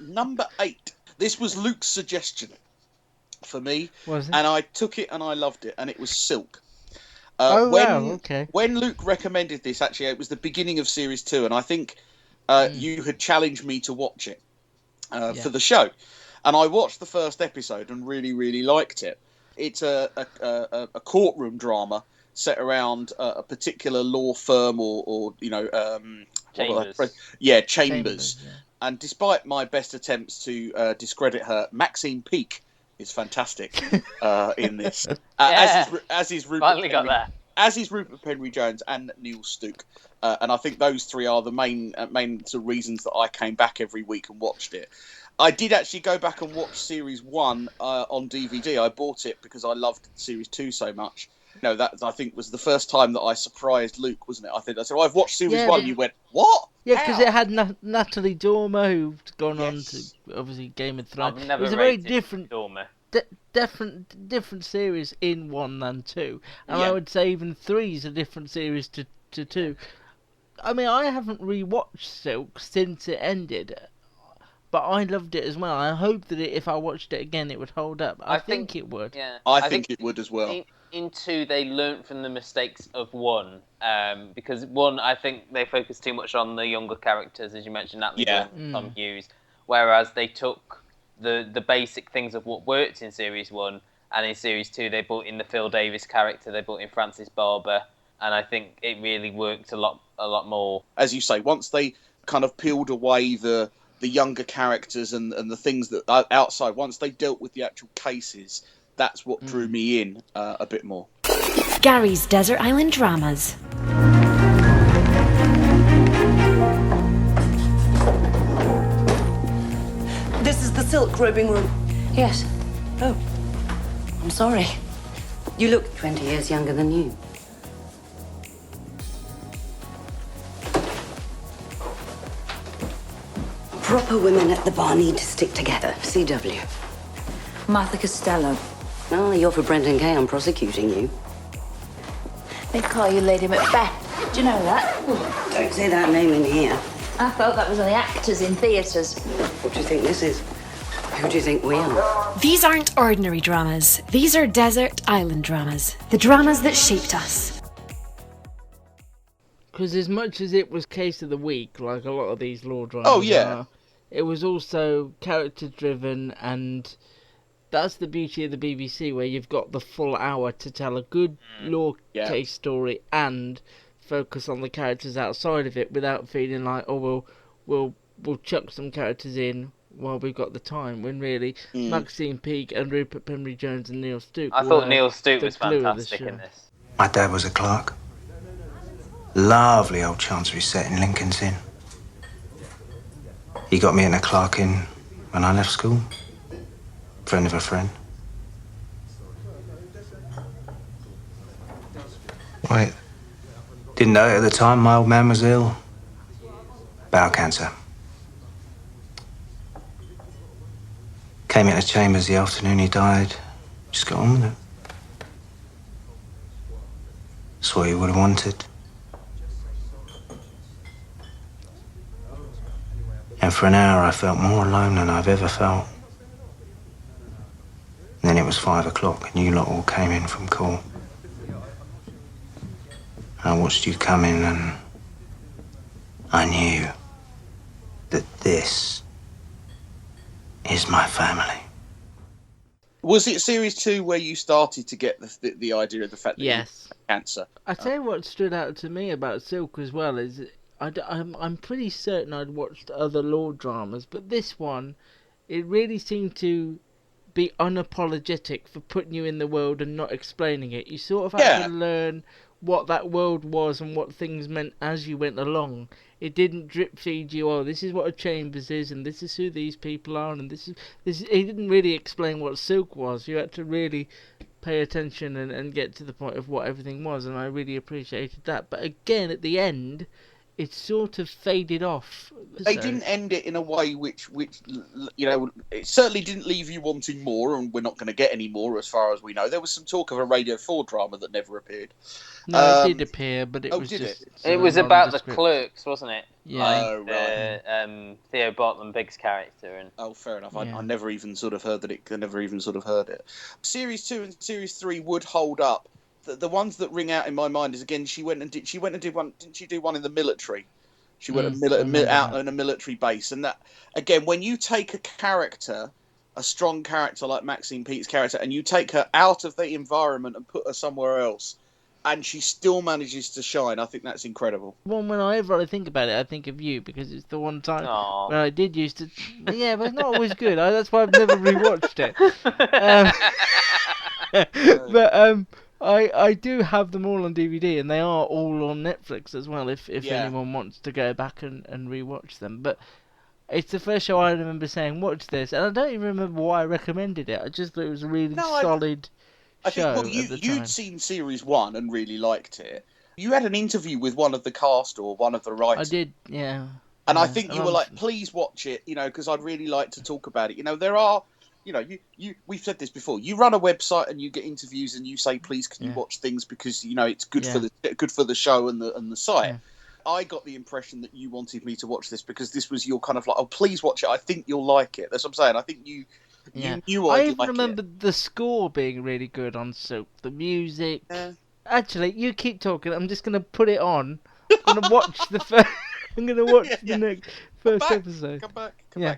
Number 8. This was Luke's suggestion for me, Was it? and I took it and I loved it, and it was Silk. Oh wow, When okay. Luke recommended this, actually, it was the beginning of series 2, and I think you had challenged me to watch it for the show, and I watched the first episode and really, really liked it. It's a courtroom drama set around a particular law firm, or Chambers. Chambers. Yeah. And despite my best attempts to discredit her, Maxine Peake is fantastic in this. As is Rupert Finally got Penry, there. as is Rupert Penry Jones and Neil Stuke. And I think those three are the main sort of reasons that I came back every week and watched it. I did actually go back and watch Series 1 on DVD. I bought it because I loved Series 2 so much. You know, that I think was the first time that I surprised Luke, wasn't it? I think I said, I've watched Series 1. And you went, what? Yeah, because it had Natalie Dormer, who'd gone on to, obviously, Game of Thrones. I've never it was a very rated different... Dormer. different series in 1 than 2, and I would say even 3 is a different series to 2. I mean, I haven't rewatched Silk since it ended, but I loved it as well. I hope that if I watched it again, it would hold up. I think it would. Yeah, I think it would as well. In 2, they learnt from the mistakes of 1, because 1, I think they focused too much on the younger characters, as you mentioned, Natalie Dormer, Tom Hughes, whereas they took the basic things of what worked in Series 1, and in Series 2 they brought in the Phil Davis character, they brought in Francis Barber, and I think it really worked a lot more. As you say, once they kind of peeled away the younger characters and the things that are outside, once they dealt with the actual cases, that's what drew me in a bit more. Gary's Desert Island Dramas. This is the silk robing room. Yes. Oh, I'm sorry. you look 20 years younger than you. proper women at the bar need to stick together. CW. Martha Costello. Oh, you're for Brendan Kay. I'm prosecuting you. They call you Lady Macbeth. Do you know that? Don't say that name in here. I thought that was only actors in theatres. What do you think this is? Who do you think we are? These aren't ordinary dramas. These are desert island dramas. The dramas that shaped us. Because as much as it was case of the week, like a lot of these law dramas are, it was also character driven, and that's the beauty of the BBC, where you've got the full hour to tell a good law case story and focus on the characters outside of it without feeling like, oh, we'll chuck some characters in while we've got the time, when really Maxine Peake and Rupert Penry Jones and Neil Stuke. I thought Neil Stuke was fantastic in this. My dad was a clerk. Lovely old chancery set in Lincoln's Inn. He got me into clerking when I left school. Friend of a friend. Wait. Didn't know it at the time my old man was ill. Bowel cancer. Came into Chambers the afternoon he died. Just got on with it. That's what he would have wanted. And for an hour I felt more alone than I've ever felt. And then it was 5 o'clock and you lot all came in from call. I watched you come in and I knew that this is my family. Was it Series 2 where you started to get the idea of the fact that you had cancer? I tell you what stood out to me about Silk as well is I'm pretty certain I'd watched other law dramas, but this one, it really seemed to be unapologetic for putting you in the world and not explaining it. You sort of had to learn what that world was and what things meant as you went along. It didn't drip feed you, oh, this is what a Chambers is and this is who these people are and this. It didn't really explain what Silk was. You had to really pay attention and get to the point of what everything was, and I really appreciated that. But again, at the end, it sort of faded off. They So- didn't end it in a way which it certainly didn't leave you wanting more, and we're not going to get any more as far as we know. There was some talk of a Radio 4 drama that never appeared. No, it did appear, but it oh, was did just. It was about the Clerks, wasn't it? Yeah. Oh, right. Theo Bartman Biggs character, and Oh, fair enough. Yeah. I never even sort of heard that it. I never even sort of heard it. Series 2 and Series 3 would hold up. The ones that ring out in my mind is, again, she went and did one. Didn't she do one in the military? She went out on a military base, and that, again, when you take a character, a strong character like Maxine Peake's character, and you take her out of the environment and put her somewhere else, and she still manages to shine, I think that's incredible. Well, whenever I think about it, I think of you, because it's the one time Aw. when I did used to. Yeah, but it's not always good. That's why I've never rewatched it. But I do have them all on DVD, and they are all on Netflix as well. If anyone wants to go back and rewatch them, but it's the first show I remember saying, "Watch this," and I don't even remember why I recommended it. I just thought it was a really solid I show. think, well, at the time. you'd seen Series 1 and really liked it. You had an interview with one of the cast or one of the I writers. did, yeah. And I Yeah, think you and were I'm- like, please watch it, because I'd really like to talk about it. There are, we've said this before. You run a website and you get interviews and you say, please, can you watch things because, it's good for the show and the site. Yeah. I got the impression that you wanted me to watch this because this was your kind of like, oh, please watch it. I think you'll like it. That's what I'm saying. I think you knew I I'd even like remember it. the score being really good on Silk. The music. Yeah. Actually, you keep talking. I'm just gonna put it on. I'm gonna watch the first. I'm gonna watch the next first back. episode. Come back. Yeah.